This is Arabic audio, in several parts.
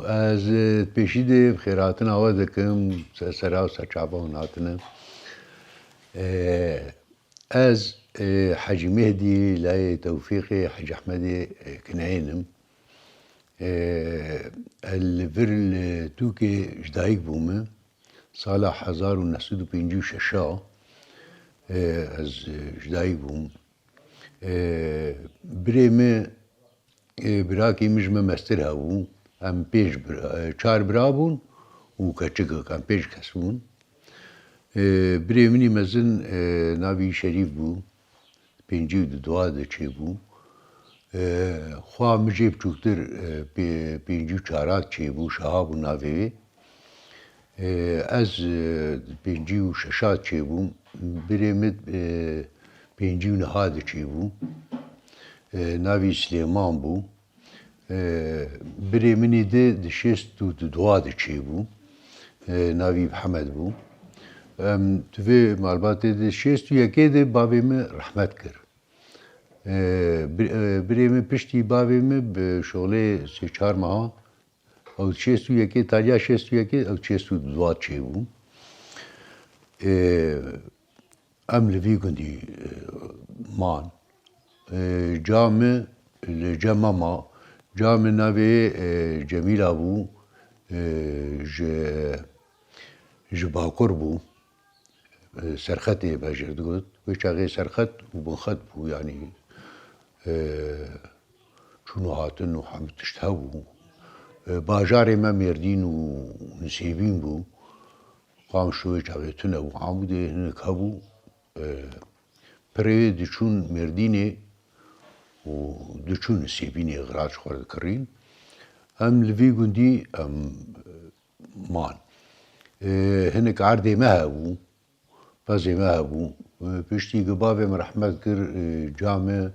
از پیشید بخیراتن آواز دکم سرا و سرچابا و ناتنه از حاج مهدي لاي توفيقي حاج أحمد كنعينم الفر توكي جدايق بومه صالح 1956 از جدايق بوم بريمه براكي مجمع مستر هاو ام بيج چار برابون و كچگه كان بيج كسبون بريمني مزن ناوي شريف بو پنجی دوا دچه بو خواه مجيب چوكتر پنجی چارات چه بو شهاب و ناوی از پنجی و ششات چه بو بريمت پنجی و نها دچه بو ناوي سليمان بو بريمني ده شست و دوا دچه بو ناوي محمد بو توی معلومات ده شست و یکی ده بابی من رحمت کر بريمه پشتی بابی من به شغله 3-4 ماه او شست و یکی تالیا شست و یکی او شست و دوا چه بو ام لوی گندی مان جامع الجمامة جامع ناوي جميل أبو جباكور بو سرختي باجر تقول ويشاغي سرخت وبنخت بو يعني شنو هاتن وحمد تشتهو باجاري ما ميردين ونسيبين بو قام شوي شاغيتنا وعمودي هناك هبو بري ديشون ميرديني و دچون نسيبيني غراج خورد كرين ام لفي قندي ام مان هناك عردي مهبو فازي مهبو بشتي قبابي مرحمت كر جامع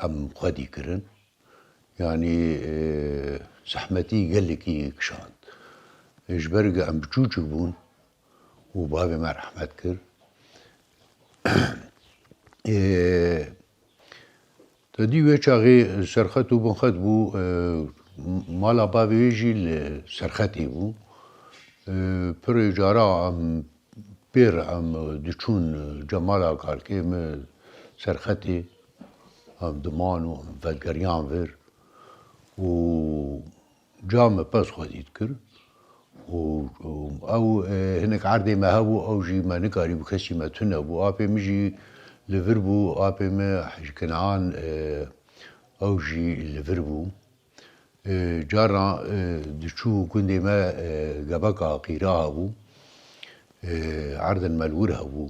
ام قدي كرن يعني زحمتي قلكي كشان اجبرق ام بجوج بون وبابي مرحمت كر تدي ويشاغي سرخت و بنخت بو مالا بابيجي سرختي بو پر جارا ام بير ام دچون جمالا كالكي م سرختي ام دمان و فدگريان فر و جام بس خديت كر و او هناك عردي ما هبو او جي ما نكاري بكسي ما تنبو ابي مجي لفربو ابي ما حج كنعان او جي لفربو جارا دشو كندي ما قبقا قيراها بو عرضا مالورها بو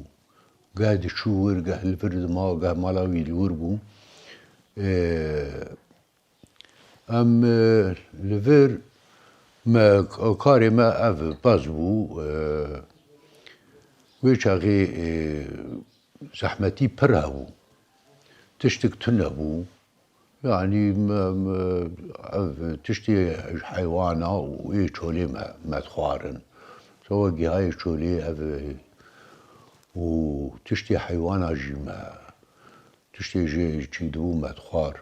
قاعد شور قاعد الفرد ما قاعد مالاوي الور بو ام لفر ما كاري ما اف باز بو ويشاغي زحمتي برها بو تشتك تنه بو يعني تشتي حيوانة وإيه شولي ما تخوارن سواء هاي شولي وتشتي حيوانة جي ما تشتي جي تشيدو ما تخوار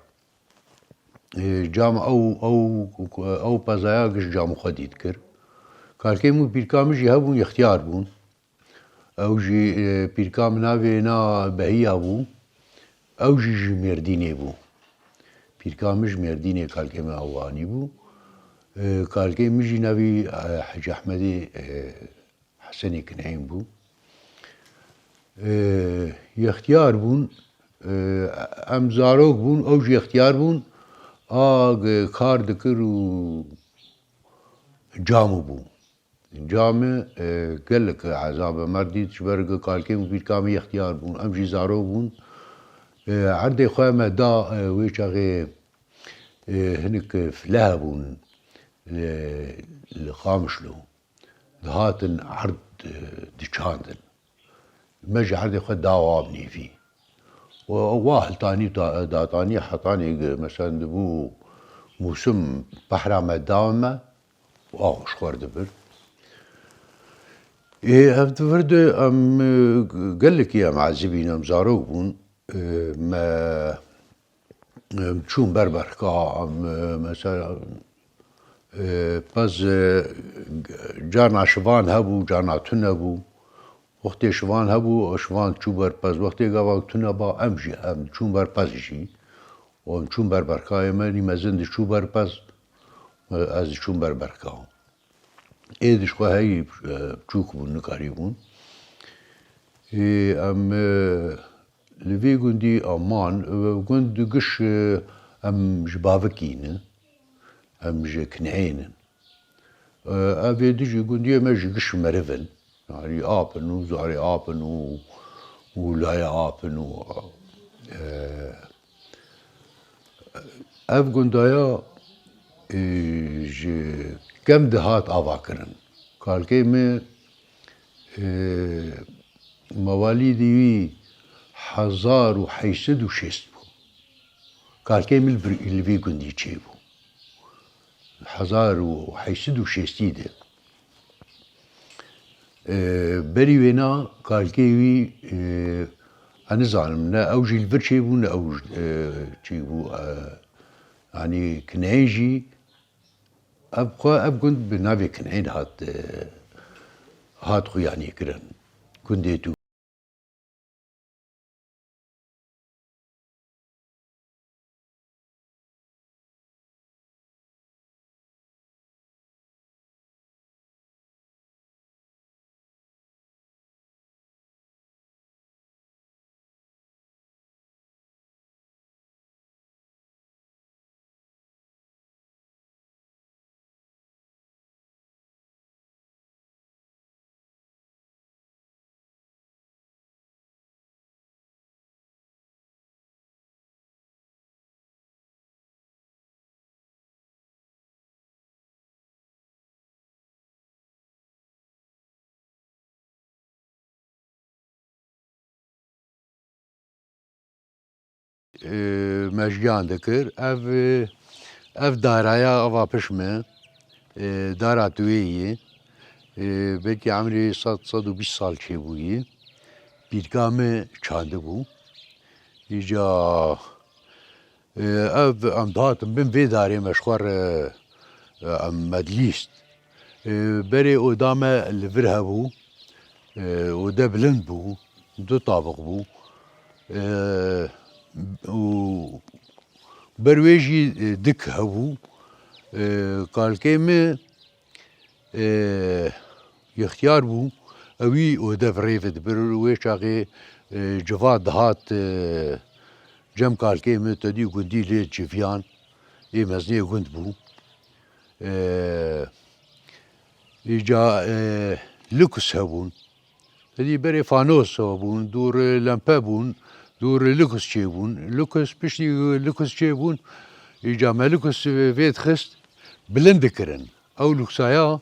جام او بازاياقش جام خديد كر كالكيمو بيركام جي هبون يختيار بون او جي بيركام ناوينا بهيا بو او جي مرديني بو بيركامج مرديني كالكيم اواني بو كالكيم جي ناوي حاج احمد حسني كنعيم بو يختيار بون ام زاروك بون او جي اختيار بون كار دكر و جامو بو جامع قالك عذاب مردي تشبرق كالكيم بيركامي اختيار بون ام جي زاروك بون عردي خواه ما دا ويشاغي هنك فلهبون لخامشلو دهاتن عرض ديشاندن مجي عردي خواه داوابني فيه وواحد تاني دا تاني حطاني مثلا دبو موسم بحرة مدامة واغش خورد بر هفتفرد ام قالك يا معذبين ام زاروك بون ما تشون بربر كا مثلا باز جانا شوان هبو جانا تون هبو وقتی شوان هبو شوان چون بر پز وقتی گاوا تون با امجی هم چون بر پزشی و چون بر برکای منی مزند چون بر پز از چون بر برکاو ایدش خواهی چوک بون نکاری بون ام لوی گندی آمان گند گش ام جباوکینه ام جکنعینه اوی دیجی گندی ام جگش مرفن يعني آبن وزاري آبن ولاي آبن اف گندایا كم دهات آوا کرن کالکی میں مواليدي 1806 بو کالکی میں الوی گندی چه بو 1806 ده بري وينا كالكيوي أنا زعلم نا أوجي الفرشي بو نا أوج تشيبو يعني كنعيجي أبقى كنت بنافي كنعين هات خو يعني كرن كنديتو مجيان ذكر اف دارايا افا بشمه دارا تويي بكي عمري صد وبيش سال شي بوي بيرقامي چانده بو يجا اف ام دهاتم بين في داري مشخور ام مدليست بري قدامه الفرها بو وده بلند بو دو طابق بو و برويجي دك هبو قال كيمي يختيار بو اوي وده فريفت برويش اغي جفاد هات جم قال كيمي تدي قندي لي جفيان اي مزني قند بو يجا لوكس هبون هذي بري فانوس هبون دور لامبا بون دور لوكس شيبون لوكس بشتي لوكس شيبون يجا ما لوكس فيت خست بلند كرن او لوكسايا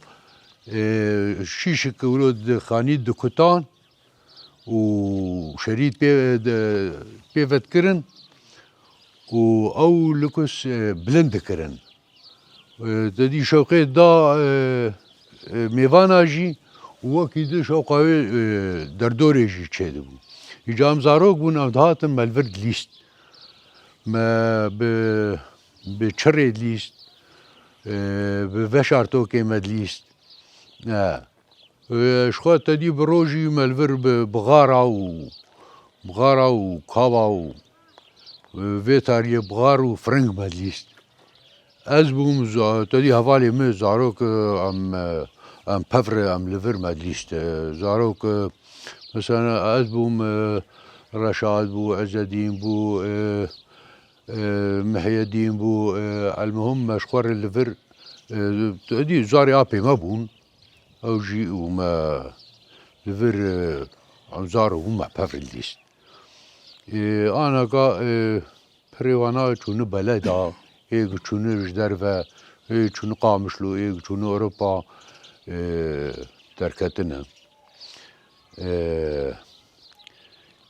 شيشك ولود خانيت دو كوتان وشريط بيفت كرن او لوكس بلند كرن ددي شوقي دا ميوانا جي وكي دي شوقاوي دردوري جي تشيدو يجا مزاروك بون امدهاتن مالفرد ليست ما بچري ليست بفشارتوكي مد ليست شخوات تدي بروجي مالفر بغارة وكاوا وفيتاري بغار وفرنج مد ليست از بوم تدي هفالي مي زاروك ام بفر ام لفر مد ليست زاروك مثلا از بوم رشاد بو عز الدين بو محي الدين بو المهم مشخور اللفر تدي زاري ابي ما بون او جي وما لفر عم زارو هما بفر ليست انا قا بريوانا چون بلدا ايگ چون جدرفه ايگ چون قامشلو ايگ چون اوروبا تركتنا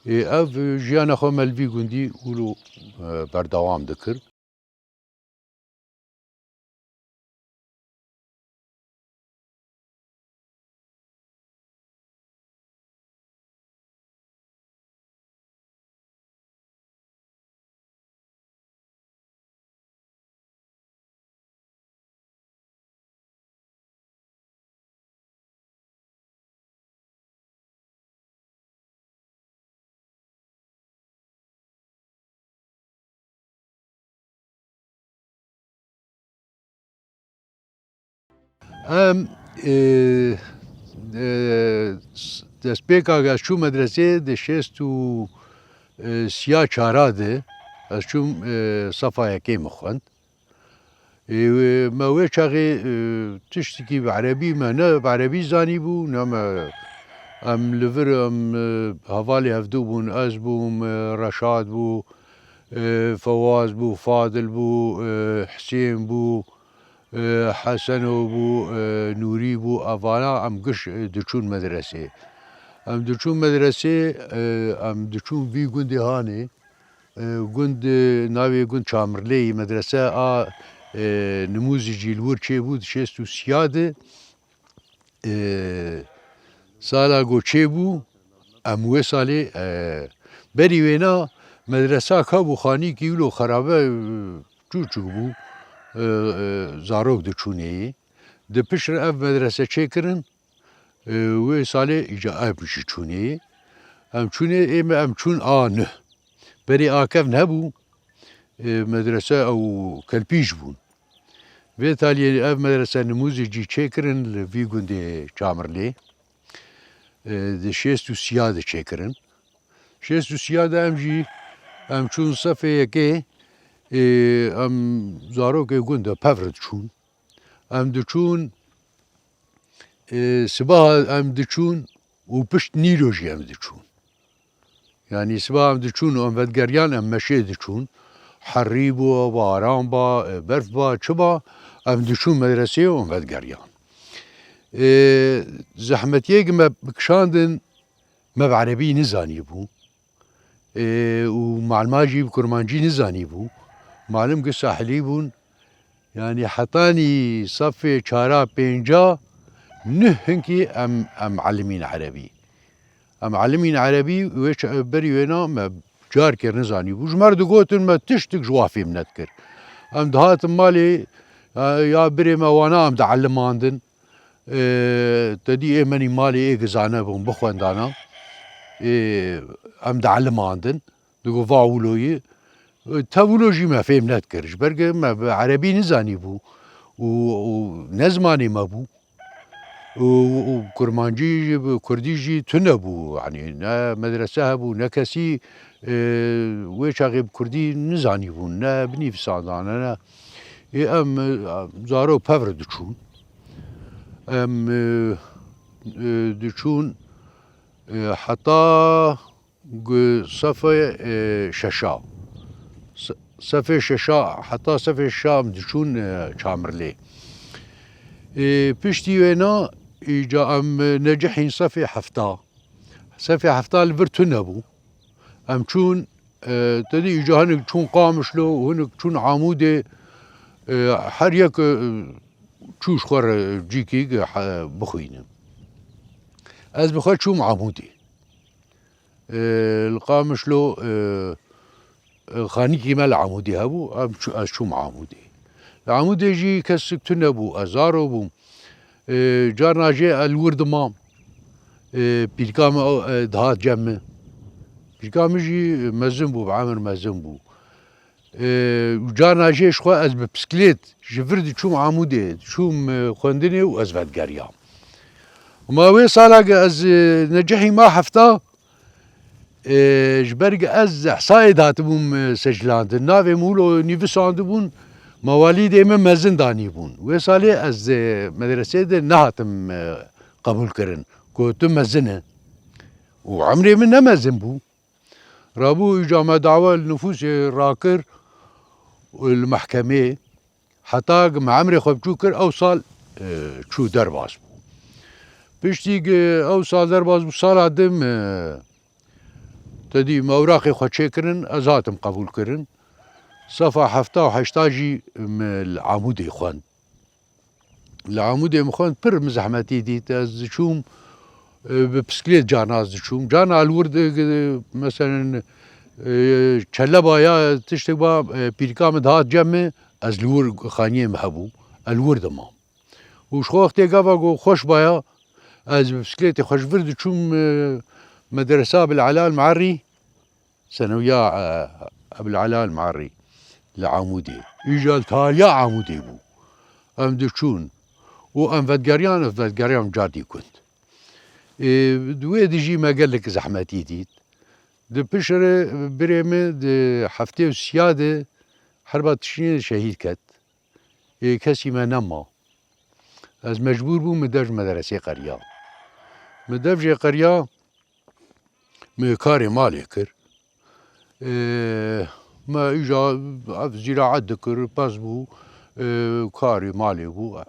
اف جيانا خو ملفي گوندي ولو بردوام دكر ام دەستپێکا ئەس چوو مەدرسێ دەشێست و سیا چارادە ئەس چووم سەفا یەکەی مەخوەند مەوێ چاغێ تشتێکی بەعەرەبی مە نە بەعەرەبی زانی بوو نەمە ئەم لەڤر ئەم هەڤاڵی هەفتوو بوون ئەس بووم ڕەشاد بوو فەواز بوو فادل بوو حسێن بوو حەسەنۆ بوو نووری بوو ئەڤانە ئەم گشت دەچوون مەدرسێ ئەم دەچوون مەدرسێ ئەم دەچوون ڤی گوندێ هانێ گوند ناوێ گوند چامرلەی مەدرسە ئا نموزیجی لور چێبوو دەشێست و سیادە سالا گۆ چێبوو ئەم وێ ساڵێ بەری وێنا مەدرسا کابوو خانیکی ولۆ خەرابە چووچوو بوو زارۆک دەچوونەیە دپشر ئەف مەدرسە چێکردن وێ ساڵێ ئیجا ئەپشی چوونەیە ئەم چوونێ ئێمە ئەم چوون ئا نە بەری ئاکەڤن هەبوو مەدرسە ئەو کەلپیش بوون vê taliyê ev medrese nimûzê cî çêkirin li vî gundê Çamrlê di şêst û sîya de çêkirin. Şêst û sîya de em jî em çûn sefê yekê em zarokê gund de pevr diçûn. Em diçûn sibaha em diçûn û pişt nîro jî em diçûn. Yani sibaha em diçûn û em vedgeriyan em meşê diçûn. Herî bû, baran ba, berf ba, çi ba em diçûn medreseyê û em vedgeriyan. Zehmetiyekî me bikişandin me bi erebî nizanîbû û malima jî bi kurmancî nizanîbû. Malum ki sahilî bûn yani hetanî safê çara pênca neh hinkî em elimîn erebî. Em elimîn erebî wê berî wêna me carkê nizanîbû. Ji mer digotin me tiştek ji wafê min nedikir. Em dihatin malê ya birê me wana em dielîmandin. Tedî ê menî malê ê gizane bûn bixwendana. Em dielîmandin. Digo va wîloyê. Te wîlo jî me fêm nedikir. Ji ber ku me bi erebî nizanîbû û ne zimanê me bû. û kurmancî jî bi kurdî jî tune bû. Yani ne medrese hebû ne kesî wê çaxê bi kurdî nizanîbûn. Ne binîvisandane ne. Em zarok pevr diçûn. Em diçûn heta sefê şeşa. Sefê şeşa heta sefê şeşa em diçûn Çamrlê. Piştî wêna îca em necihîn sefê hefta. Sefê hefta li vir tune bû. Em çûn tedî îca hinek çûn Qamişlo û hinek çûn Amûdê her yek çû ji xwe re cîkê bixwînin. Ez bi xwe çûm Amûdê. Li Qamişlo xanîkê me li Amûdê hebû ez çûm Amûdê. Li Amûdê jî kesik tune bû ez zaro bûm. Carna jê ez li wir dimam. Pîrka me dihat cem min. Pîrka min jî mezin bû bi emir mezin bû. Carna jê ji xwe ez bi bisiklet ji vir diçûm Amûdê diçûm xwendinê û ez vedgeriyam. Ma wê sala ku ez necihî ma hefta ji ber ku ez ehsayê datibûm sejlandin. Navê min wilo nivîsandibûn ma walîdê min mezin danîbûn. Wê salê ez medreseyê de nehatim qebûlkirin. Gotim mezin e. û emrê min ne mezin bû. Rabû îca me dawa li nüfûsê rakir li mehkemeyê heta ku me emrê xwe biçû kir ew sal çû derbas bû. Piştî ku ew sal derbas bû sala din tedî me ewraxê xwe çêkirin ez hatim qebûlkirin. Sefa hefta û heşta jî li Amûdê xwend. Li Amûdê min xwend pir min zehmetî dît ez diçûm bi bisiklet carna ez diçûm. Carna li wir meselen çeleba ya tiştek ba pîrka min dihat cem min ez li wir xaniyê me hebû ez li wir dimam. û ji xwe wextê gava got xweş baya ez bi bisikletê xwe ji vir diçûm medresa Abil'Ala el-Me'arrî senewiya Abil'Ala el-Me'arrî li Amûdê. Îca li taliya Amûdê bû. Em diçûn وأم فدقريان جادي كنت دوي ديجي ما قال لك زحمتي ديت دي بشر بريمي دي حفتي وسيادة حربة تشرين شهيد كت كسي ما نما از مجبور بو مدرج مدرسة قرية مدرج قرية مكاري مالي كر ما إجا زراعة دكر باس بو كاري مالي بو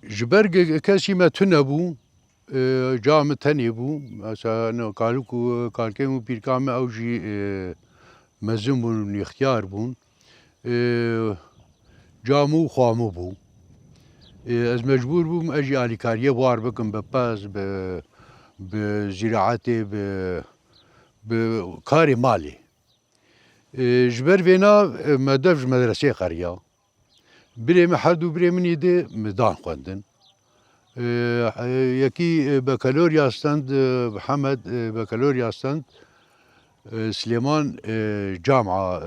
جبرگ کسی ما تنبو جام تنی بو مثلا کالکو کالکمو پیرکام اوجی مزم بون اختیار بون جامو خامو بو از مجبور بوم اجي اليكاريه وار بكم بباز بزراعتي بكاري مالي جبر فينا مدرج مدرسه قريه بري محدو بري من يدي ميدان خوندن يكي بكالوريا ستاند محمد بكالوريا ستاند سليمان جامعة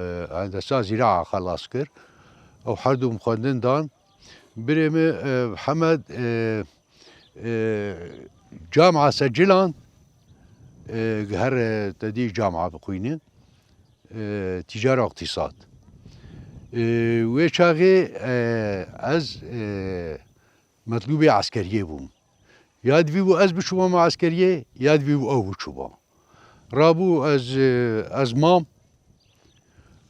هندسة زراعة خلاص كر أو حردو مخندن دان بريم محمد جامعة سجلان هر تدي جامعة بقوينة تجارة واقتصاد وشاغي از مطلوب عسكرية بوم ياد فيبو از بشوبا مع عسكرية ياد فيبو او بشوبا رابو از مام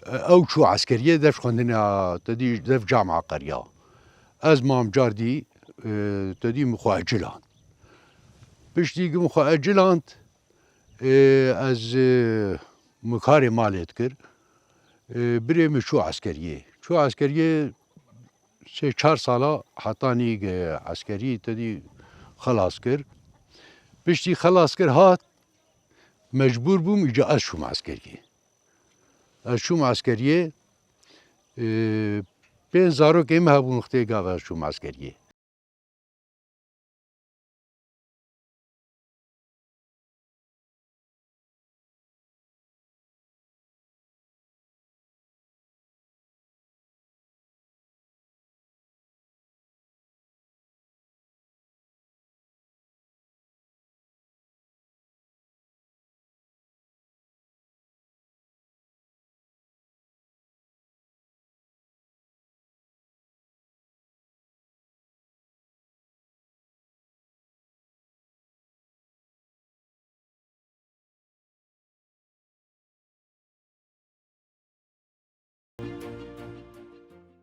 او شو عسكرية دف خندنا تدي دف جامعة قرية از مام جاردي تدي مخواه جلان بشتي مخواه جلان از مكاري ماليت كر بريم شو عسكرية شو عسكرية سه 4 سالا حتاني عسكري تدي خلاص كر بشتي خلاص كر هات مجبور بوم اجا اشوم عسكرية اشوم عسكرية بين زارو كيم هابو نختي قاوة اشوم عسكرية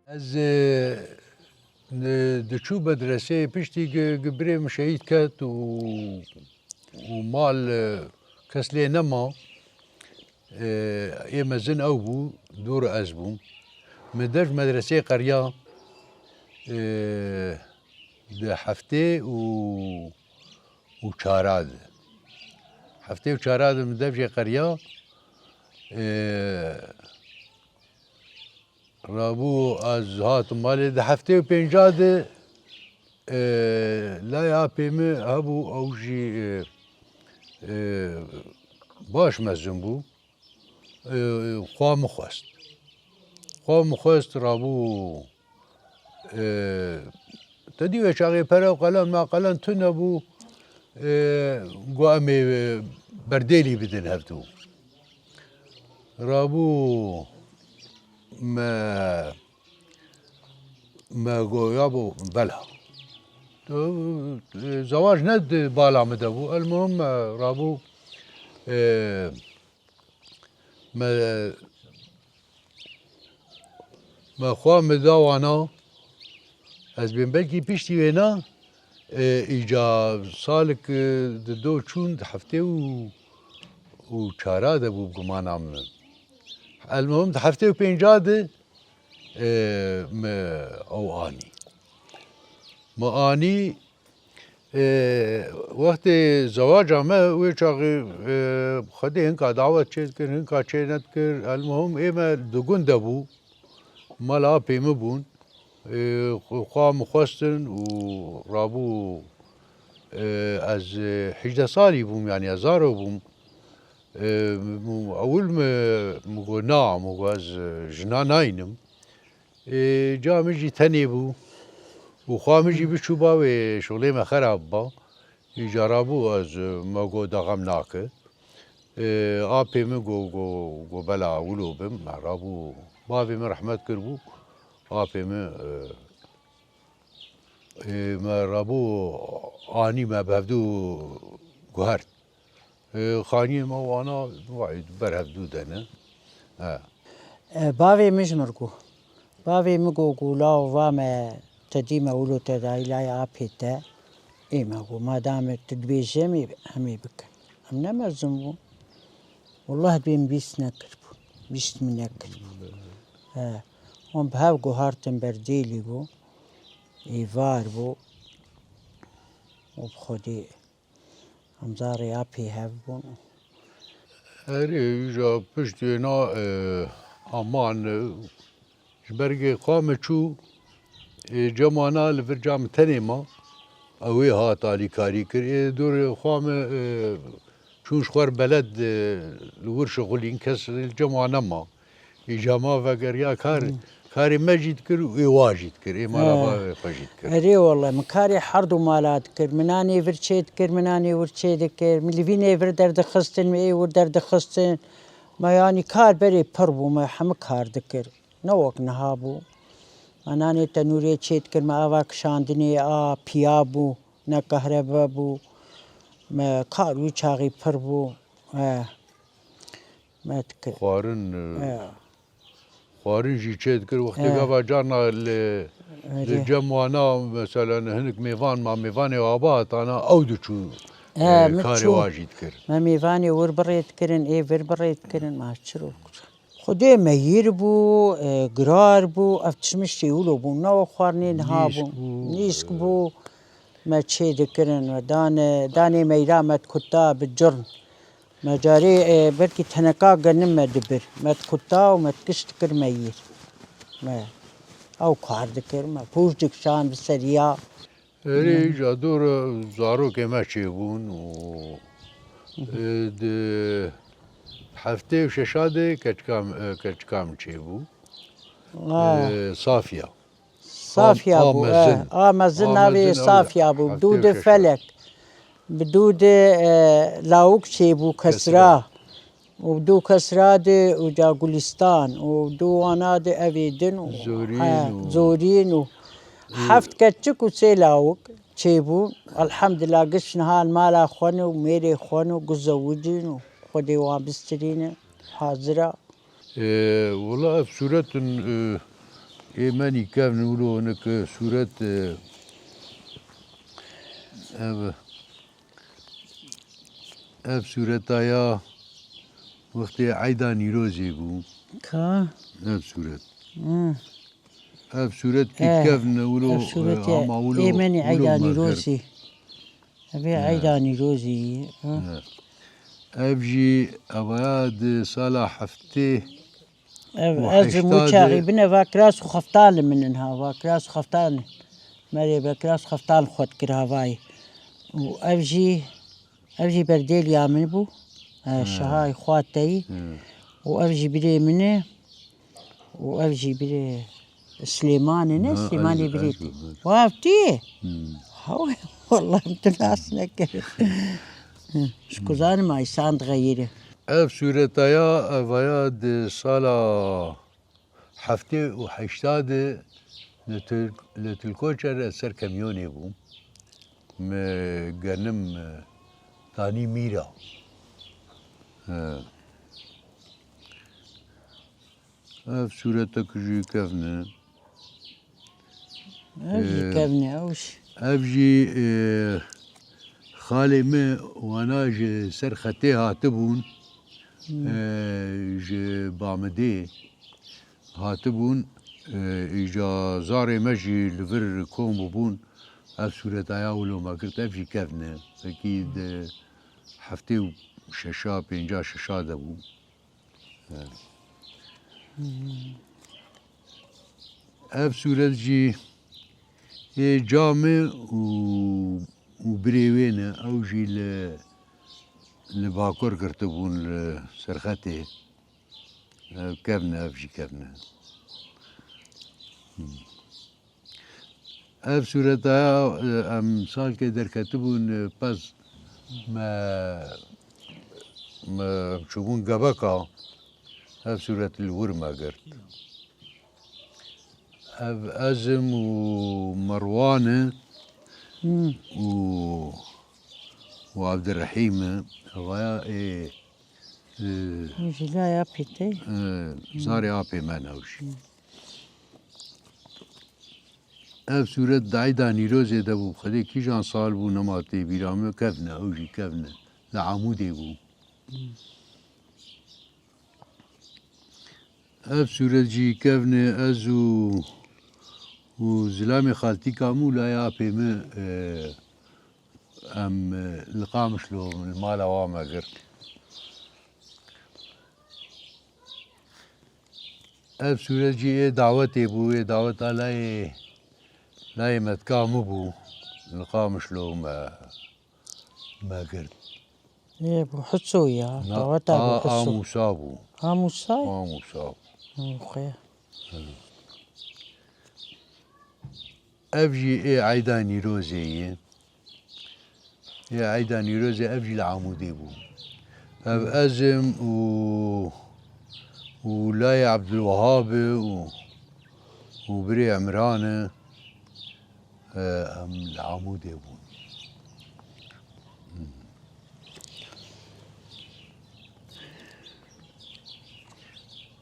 از دشو مدرسة بشتي قبري شهيد كات ومال كسلي نما ايما زن او بو دور ازبو مدرج مدرسة قرية ده حفتي وشاراد حفتي وشاراد مدرج قرية رابو از هات مالي ده حفتي وبينجاد لا يا بيمي هبو اوجي باش مزن بو خواه مخواست رابو تدي وشاغي پرا وقلن ما قلن تنبو قوامي برديلي بدن هفتو رابو ما قويابو بلا زواج ند بالا مدبو المهم رابو ما خواه مداوانا از بین بلکی پیشتی وینا ایجا سالک دو چون هفته و چاره ده بو گمانم المهم هفته و 50 ده او آنی ما آنی وقت زواج ما وی چاقی خدي هنکا دعوت چید کر هنکا چیند کر المهم ایما دوگون ده بو مالا پیمه بون خواه مخواستن و رابو از 18 سالي بوم يعني ازارو بوم اول مگو نا مگو از جنا ناینم جا مجي تني بو وخامجي بشو باوي شغلي ما خراب با يجربو از ما قو دغم ناكه آبي من قو بلا ولو بم مرابو باوي من رحمت كربو آبي من مرابو آني ما بهدو قهرت خاني ما وانا وايد برهدو دنا باوي مجمركو باوي مگو گولا و وام تديم اولو تداي لا ابيتا اي ماغو ما دام تدبيجه همي بك امنا ما زمو والله بين بيس نكربو بيس من نكربو هم بهاو جو هارتن برديلي بو ايفار بو وبخدي امزاري ابي هافبو اري جا پشتینا امان جبرگی قام چو جمانا لفرجام تنما اوی ها تالی کاری کر دور قام چون شخور بلد لور شغلین کس جمانا ما جما وگریا کاری مجید کر و واجد کر مالا با خجید کر اري والله مكاري حرد ومالات كر مناني فرشيت كر مناني ورشيت كر ملفيني فر درد خستن مي ور درد خستن ما يعني كار بري بربو ما حم كار دكر نوك نهابو مناني تنوري تشيت كر ما اواك شاندني بيابو نا كهربابو ما كار ويشاغي بربو ما تكر خوارن جي تشيت كر وقت قبا جانا للجموانا مثلا هنك ميفان ما ميفاني وابات انا اودو شو كاري واجد كر ما ميفاني ور بريت كرن اي فر بريت كرن ما تشرو خدي ما يربو قرار بو افتشمش يقولوا بو نو خوارني نهابو نيسك بو ما تشيد كرن داني ميرا ما تكتا بالجرن ما جاري بركي تنكا قنم ما دبر ما تكتا وما تكشت كر مير ما او كار ذكر ما فوش دكشان بالسريع اري جادور زارو كما تشيبون و هفته و ششاده كتكام تشيبو صافية صافية ابو مزن ناوي صافية ابو بدود فلك بدود لاوك تشيبو كسراه وبدو كسرادي وجا قلستان وبدو وانادي أبيدن زورين حفت كتشك وسيلاوك تشيبو الحمد لله قش نهال مالا خونو وميري خونو قزوجين وخدي وان بسترين حاضرة والله في سورة إيماني كيف نقولوا هناك سورة سورة آية وقت عيدا نيروزي بو كا سورة سورة كيف نقولوا سورة إيماني عيدا نيروزي أبي عيدا نيروزي أبجي أبياد صلاح حفتي أزر موشاغي بنا فاكراس وخفتال منها فاكراس وخفتال مري باكراس خفتال خود كرهاواي وأبجي برديل يامن بو شهاي خواتي وأبجي بري منه وأبجي بري سليماني سليماني بريتي وافتي هاو والله انت ناس نكر شكوزان ما يساند غيره سورة يا فياد صالة حفتي وحشتاد لتلكوشر سر كميوني بو مجنم تاني ميرا سورتك جي كفنه أبجي كفنه أوش أبجي خالي ما وانا سر خطيها تبون جي بامدي هاتبون إجا زاري مجي لفر كوم بون أف سورة آيا ولو ما قلت أفجي كفنه أكيد حفتي وششا بينجا ششا دبو أف سورة جي جامع وبريوينة أو جي لباكور كرتبون سرختي كفنه أفجي كفنه اف صورتا ام سال که در کتبون پس ما شبون قبقا اف صورت الور ما قرت اف ازم ومروان وعبد الرحيم غايا لا يا بيتي زاري آبي ما نوشي اف صورت دعيدا نيروزي دبو خدي كي جان سال بو نماتي بيرامي كفنا اوجي كفنا لعمودي بو اف صورت جي كفنا ازو وزلامي خالتي كامو لا يا آبي ما ام لقامش له من المال واما قرت اف صورت جي دعوتي بو دعوت علي لا متكامو بو لقامش له ما قرت ايه بو حسو يا طوتا بو حسو مصابو موساي مصاب خويا افجي عيداني روزي يا عيداني روزي افجي العمودي بو اف ازم ولاي عبد الوهاب وبري عمران ام العمودي بو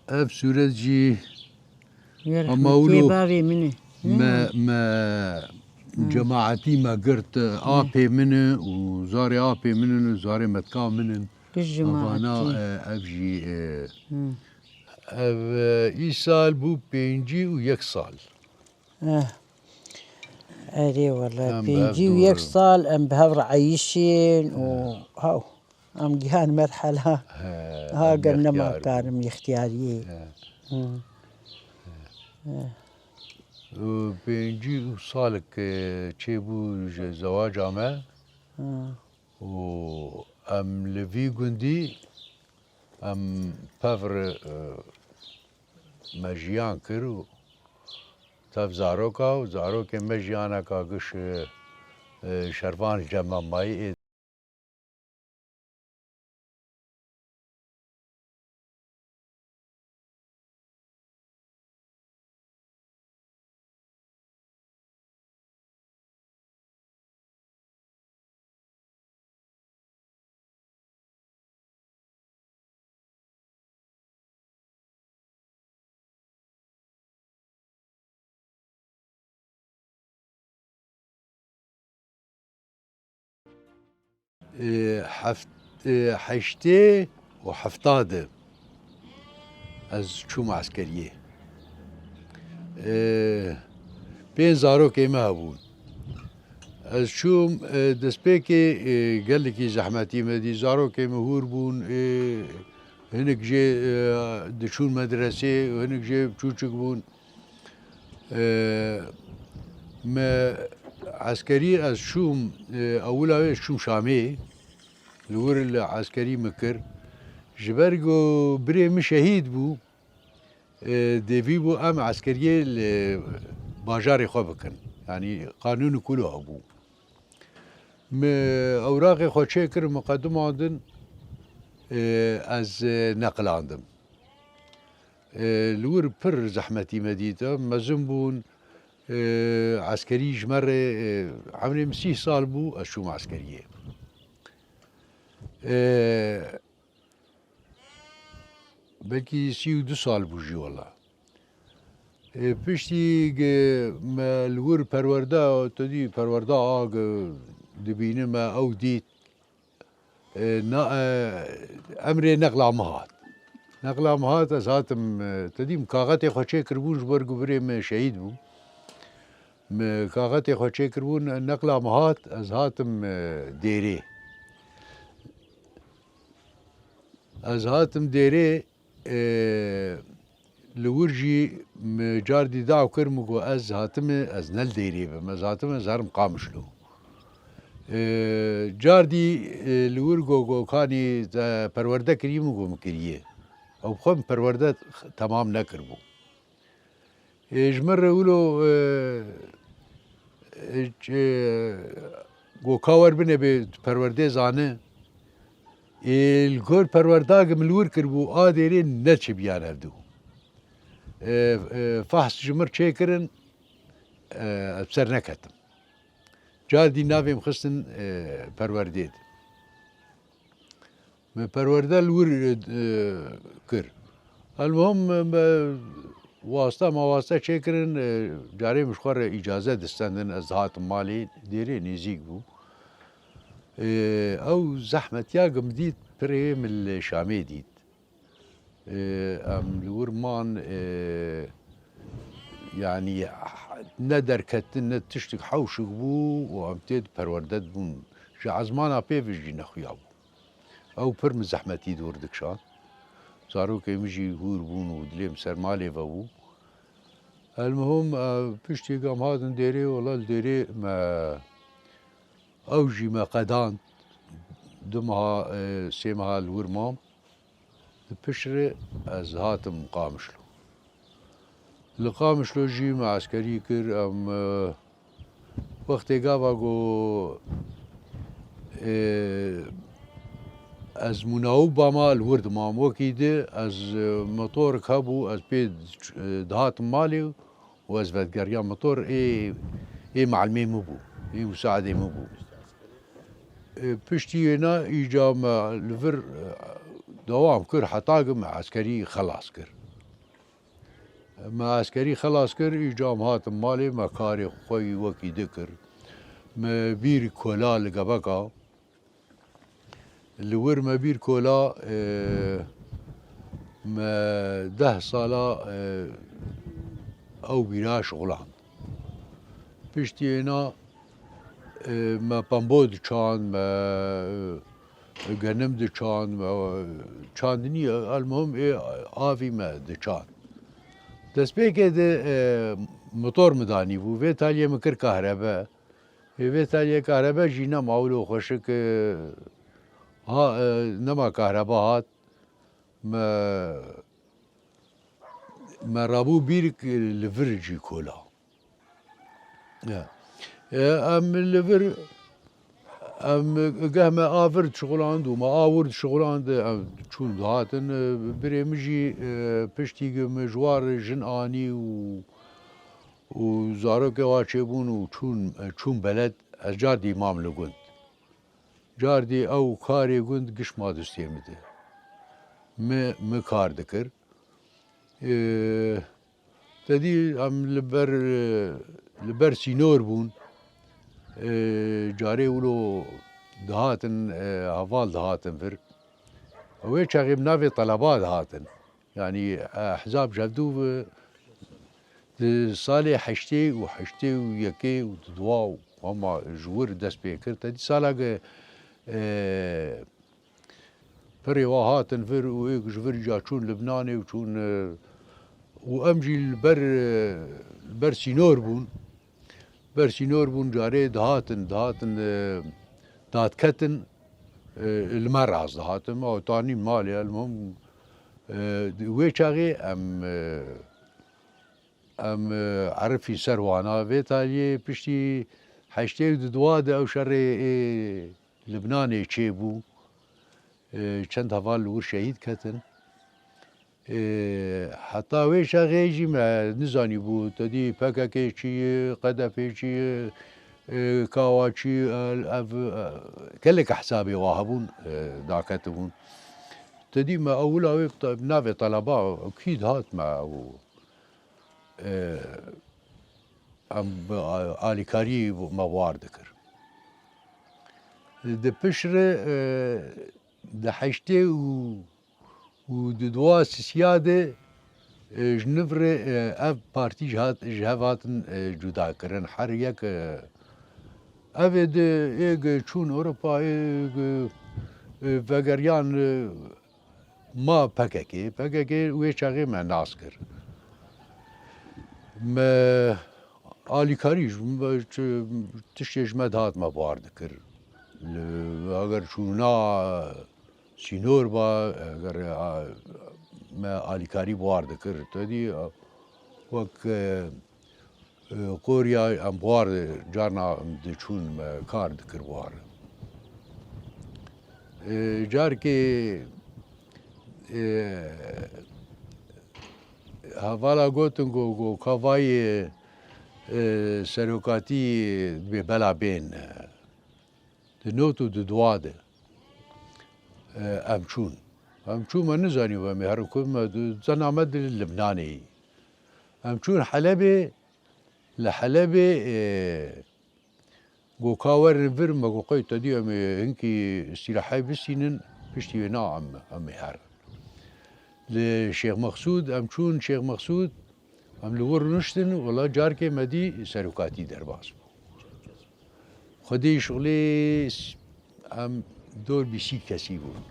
اف سورة جي أما أولو بابي مني ما جماعتي ما قرت آبي منه وزاري آبي منه وزاري متكا منه بالجماعتي أفجي أف إي سال بو بينجي ويك سال أري والله بينجي ويك سال أم بهور عيشين وهاو أم جهان مرحلة ها قلنا ما كان من اختياري بينجي وصالك تشيبو زواج عمه و ام لفي قندي ام بافر مجيان كرو تاف زاروكا وزاروك مجيانا كاقش شرفان جمع ماي حشتي وحفتاده از شوم عسكريه بين زاروك ما هبون از شوم دسبيكي قال لك زحمتي مدي زاروك مهور بون هناك جي دشون مدرسه وهناك جي بچوچك بون ما عسكري از شوم اولا شوم شامي الور العسكري مكر جبرجو بريم شهيد بو ديفي بو ام عسكريه باجاري خبكن يعني قانون كله ابو اوراق خو شكر مقدم عندن از نقل عندهم الور بر زحمتي مديده مزنبون عسكري جمر عمري مسيح صال بو اشوم عسكريه بلكي 32 سال بوجي والله پشتی ما الور پرورده تدی پرورده آگ دبینه ما او دید امر نقل عمهات نقل عمهات از هاتم تدی مکاغت خوچه کربون جبر گبری ما شهید بو مکاغت خوچه کربون نقل عمهات از هاتم دیره از هاتم دیره لورجي جاردي داو كرمو از هاتم از نل ديري بما هاتم زارم قامشلو جاردي لورجو كاني پرورده كريمو گو مكريه او بخم پرورده تمام نكربو جمر ولو گوکاور بنه به پرورده زانه الگور پرورداگ ملور کربو آدیری نچ بیان هفدو فحص جمر چه کرن بسر نکتم جار دی ناویم خستن پروردید من پرورده لور کر المهم واسطه ما واسطه چه کرن جاری مشخور اجازه دستندن از هات مالی دیری نزیک بو او زحمت یا قمديت بري من الشامي ديت ام الورمان يعني ندر كتن تشتك حوشك بو وامتد پروردت بون شا عزمانا بيفجي نخيابو او پر من زحمتي دوردك شان صارو كيمجي هور بون ودليم سرمالي بو المهم بشتي قام هادن ديري والله الديري ما اوجي ما قدان دمها سيمها الورمام بشري از هاتم قامشلو لقامشلو جي مع عسكري كر ام وقتی قابا قو از مناوب باما الورد مام وكيده از موتور كابو از بيد دهات مالي واز فدقريان موتور اي معلمي مبو اي مساعدة مبو پشتینا ایجام لفر دوام کر حتاقم عسكري خلاص كر ما عسكري خلاص كر ایجام هات مالي ما كاري خوي وكي دكر ما بير كولا لقبقا اللور ما بير كولا ما 10 سالة او بيرا شغلان پشتینا ما پامبود چان ما گنم د چان ما چاندنی المهم آوی ما د چان دست پیکه د موتور مدانی بو و تالیه مکر کهربا و تالیه کهربا جینا ماولو خوشک ها نما کهربا هات ما رابو بیرک لورجی کولا ام لفر ام قهم آفرد شغلاند وما آورد شغلاند چون دهاتن بري مجي پشتي مجوار جن آني و زارو واچه بون و چون بلد از جاردي مام لگند جاردي او كاري گند گش ما دستيمده ما كار دكر تدي ام لبر سينور بون جاري ولو دهاتن هفال دهاتن فر ويش شاغي بنافي طلبات دهاتن يعني احزاب جابدو صالي حشتي ويكي ودوا وهما جور دست بيكر تدي صالة فري وهاتن فر ويك جفر جاتشون لبناني وشون وامجي البر سينور بون برسينور بون جاري دهاتن دهات كتن المرعز دهاتن او تاني مالي المهم ويشاغي ام عرفي سروانا ويتالي بشتي حشتي دواده او شري لبناني تشيبو چند هفال لور شهيد كتن حتى ويش غيجي ما نزاني بو تدي باكاكي شي قدفي شي كاواتشي كلك حسابي واهبون داكتبون تدي ما اولا نافي طلباء اكيد هات ما ام آلي كاري ما واردكر ده بشر ده حشتي و دوا سيادة جنفر اف بارتي جهاتن جدا كرن حريك افد ايج چون اوروبا ايج فقريان ما PKK ويشاغي ما ناسكر ما آلي كاريج تشيج مدهات ما باردكر اگر چونا سينور با اگر ما آلي كاري باردكر تدي وك قوریا ام بوار جارنا دچون کار دکر بوار جار که حوالا گوتن گو کاوای سروکاتی به بلا بین دنوتو ددواده امچون ما نزانی و می هر کم زن آمد لبنانی امچون حلبه لحلبه گو کاور نفر ما گو قوی تدی هنکی استراحه بسینن پشتی ونا ام هر لشيخ مقصود امچون شيخ مقصود ام لور نشتن والله جار که مدی سروکاتی در باز خودی شغلی ام دور بیسی کسی بود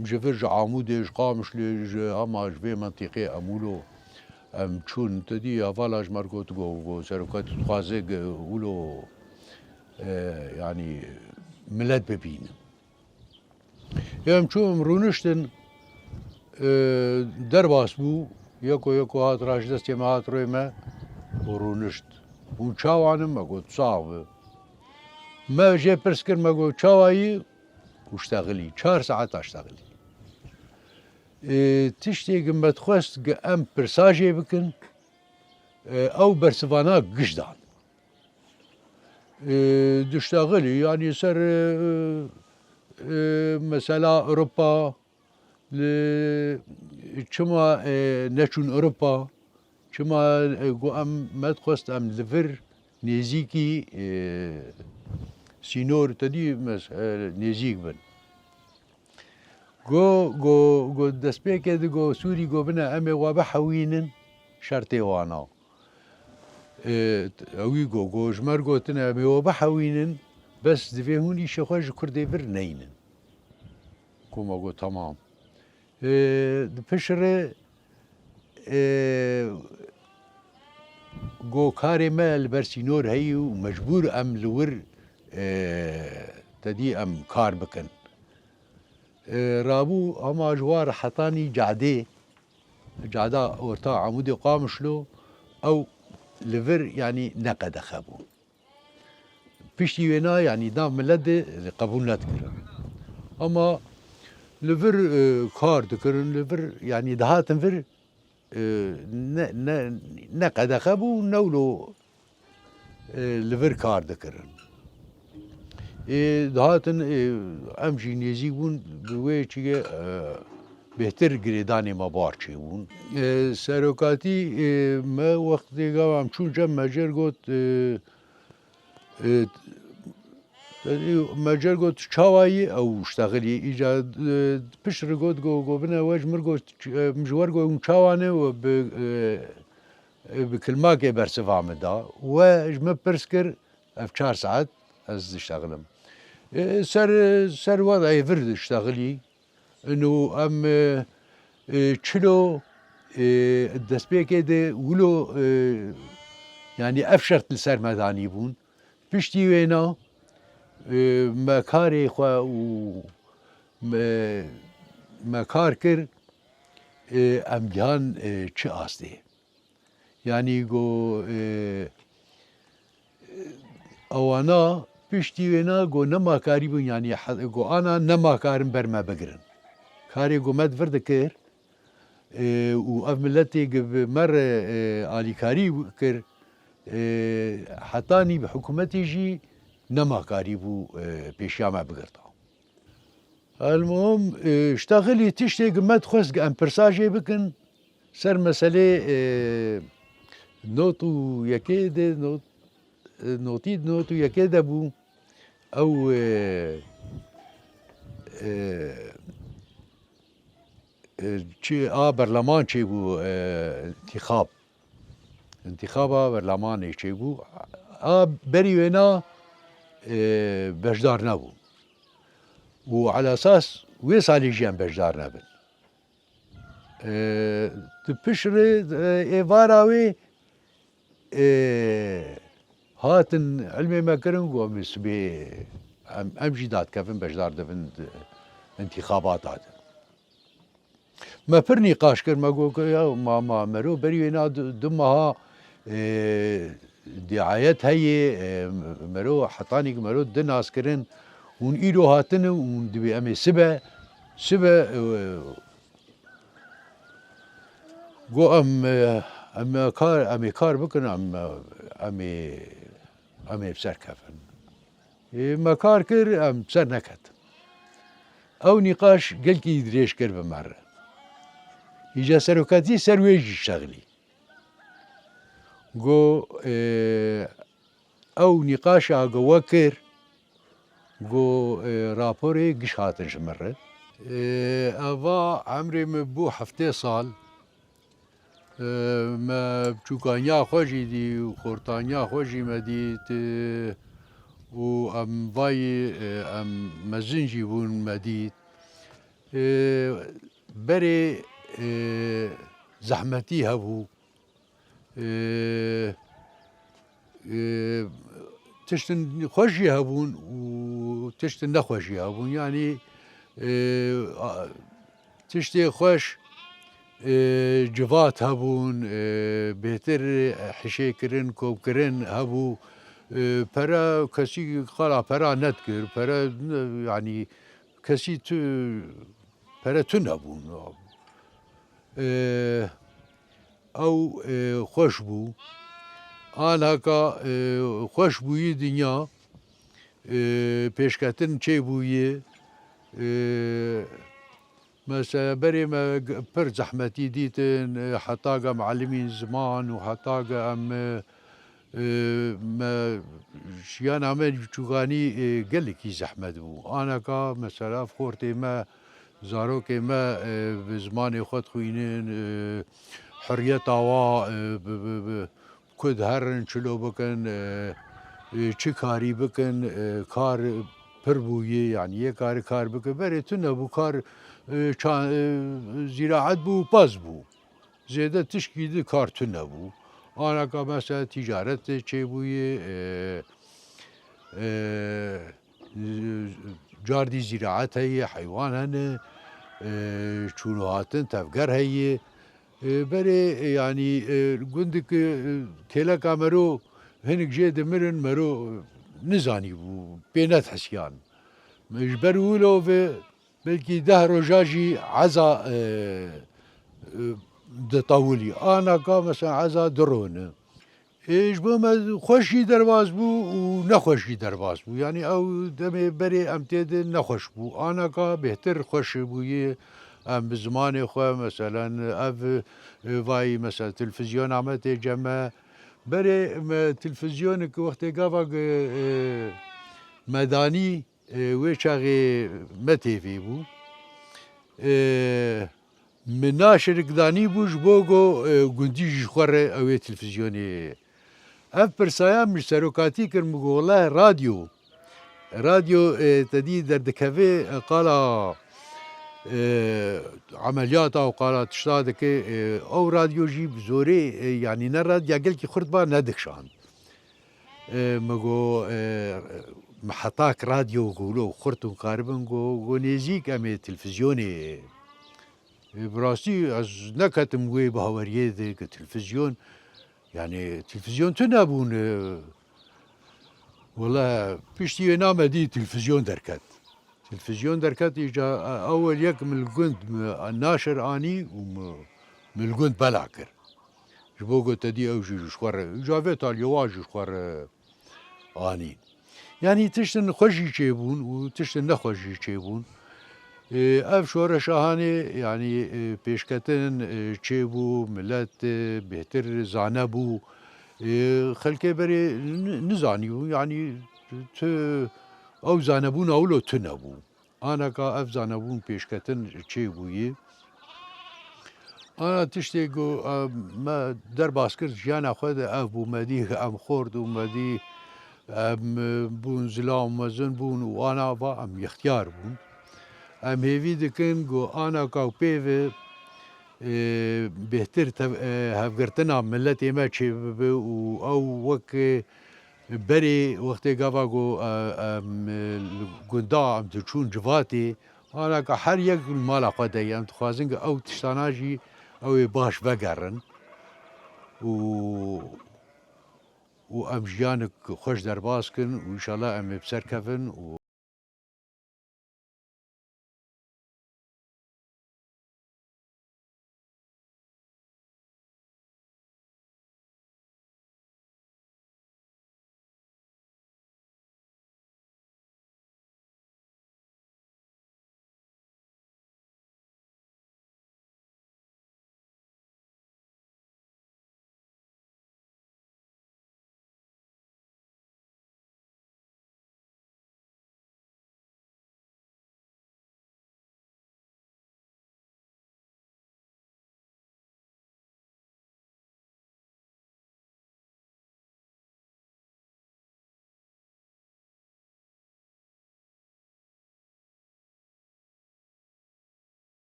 مجفر جا عمودش قامش لج اما جوی منطقه امولو ام چون تدی اوالاج مرگوت گو سروکاتی خوازه اولو يعني ملت ببین ام چون رونشتن در باس بو یکو هات راش دستی ما هات روی ما و رونشت اون چاوانم مگو تصاوه ما جه پرسکر مگو چاوایی واشتغلي 4 ساعات اشتغلي تشتي قمت خواست ام برساجي بكن او برسفانا قشدان تشتغلي يعني سر مثلا اوروبا چما نچون اوروبا چما گو ام مد خواست ام لفر نزیکی سینور تدی نزیک بن گو دست پیکد گو سوری گو بنا امه و بحوینن شرطی وانا اوی گو جمر گو تنه امه و بحوینن بس دفعهون ایش خوش کرده بر نینن کما گو تمام پشره گو کاری مال برسینور هیو مجبور ام لور تدي ام كار بكن رابو اما جوار حطاني جعده ورتا عمودي قامشلو او لفر يعني نقد خبو بيشتي وينا يعني دام ملد قبول نتكرن اما لفر كار دكرن لفر يعني دهاتن فر نقد خبو نولو لفر كار دكرن دهاتن ام جی نزیک بون گوی چیه بهتر گریدانی ما بار چی بون سروکاتی ما وقتی گام چون جم مجر گوت مجر گوت چاوایی او اشتغلی ایجاد پشر گوت گو بنا وج مرگوت مجور گو چاوانه و بکلمه که برسفام دا و اجمه پرسکر اف 4 ساعت از اشتغلم سر وضعي فرد اشتغلي انه ام تشلو الدسبيك ده ولو يعني افشرت لسر مداني بون بشتي وينا مكاري خوا و مكار كر ام جان چه آسته يعني گو اوانا پشتی وینا گو نما کاری بون یعنی گو آنا نما کارم برما بگرن کاری گو مد ورد کر و اف ملتی گب مر آلی کاری کر حتانی به حکومتی جی نما کاری بو پیشیاما بگرتا المهم اشتغلی تشتی گمت خواست ام پرساجی بکن سر مسئله نوتو یکی ده نوتو یکی ده بو او برلمان چی بو انتخابا برلمانی چی بو بری وینا بجدار نبو و على اساس وی سالی جیان بجدار نبن تپشر ایواراوی هاتن علمي ما كرن قوم سبي امجي دات كفن بجدار دفن انتخابات هذا ما فرني قاش كر ما قو يا ما مرو بري هنا دمها دعايات هي مرو حطاني مرو دناس كرن ون إيرو هاتن ون دبي أمي سبا جو أمي كار بكن أمي بسر كفن ما كار كر بسر نكت أو نقاش قل كي يدريش كر بمرة يجا سروكاتي سرويجي شغلي جو أو نقاش وكر جو رابوري قش هاتن شمرة أفا عمري مبو حفتي صال ما بچوکانیا خوشی دی و خورتانیا خوشی مدید و ام وای ام مزنجی بون مدید بری زحمتی هبو تشتن خوشی هبون و تشتن نخوشی هبون یعنی تشتی خوش جوات هبون بهتر حشي كرن كوب كرن هبو برا كسي قال برا نتكر برا يعني كسي برا تنهبون او خوشبو انا هكا خوشبوي دنيا بيشكتن چه بويه مثلا بري ما بر زحمتي ديتن حتاقة معلمين زمان وحتاقة ما شيان عمل بچوغاني قلكي زحمت بو انا كا مثلا فخورتي ما زاروكي ما بزمان خود خوينين حرية آوا كد هرن چلو بكن چه کاری بکن کار پر بویه یعنی یه کار بکن بره تو نبو کار زراعت بو باز بو زیاده تشکیل کار تو نبو آنها که مثلا تجارت چه بویه جاردی زراعت هی حیوان هنه چونو هاتن تفگر هی بره یعنی گندک کلا کامرو هنگ جه دمرن مرو نزانی بو بینت حسیان مجبر ولو و بلکی ده روجاجی عزا دطاولی آنا که مثلا عزا درونه ایش بوم خوشی درواز بو و نخوشی درواز بو یعنی او دم بری امتد نخوش بو آنا که بهتر خوش بویه ام بزمان خو مثلا اف وای مثلا تلفزیون عملت جمع بري تلفزيون وقت قافا مداني ويشاغي متيفي بو من ناشر قداني بوش بوغو قنديج خور او تلفزيوني اف برسايا مش سروكاتي كرمو والله راديو تدي دردكافي قال عمليات او قالت تشتادك او راديو جيب زوري يعني نرد يقل كي خرد با ندكشان مگو محطاك راديو قولو خرطون قاربن جو نيزيك امي تلفزيوني براسي از نكتم وي بهوريه ذيك التلفزيون يعني تلفزيون تنابون والله بيشتي نام دي تلفزيون دركت تلفزيون دركت يجا اول يك من الجند الناشر اني ومن الجند بلاكر جبوغو تدي او جي شخور جافيت اليواج شخور اني يعني تشتن خوشي چيبون وتشتن نخوشي چيبون اف شورا شاهاني يعني بيشكتن چيبو ملت بهتر زانبو خلكي بري نزانيو يعني او زانبون اولو تنبو انا كا اف زانبون بيشكتن چه بويه انا تشتيگو ما در باسكر جانا خود اف بو مدي ام خورد و مدي ام بون زلام مزن بون وانا با ام اختيار بون ام هيفي دكن جو انا كا بيف بهتر هفگرتنا ملتي ما چه او وك بري وقت قافاقو قندا ام تشون جواتي انا كحر يك المال قدي ام تخازن او تشتاناجي او باش بقرن و و ام جیانک خوش درباز کن و انشالله ام بسر کفن و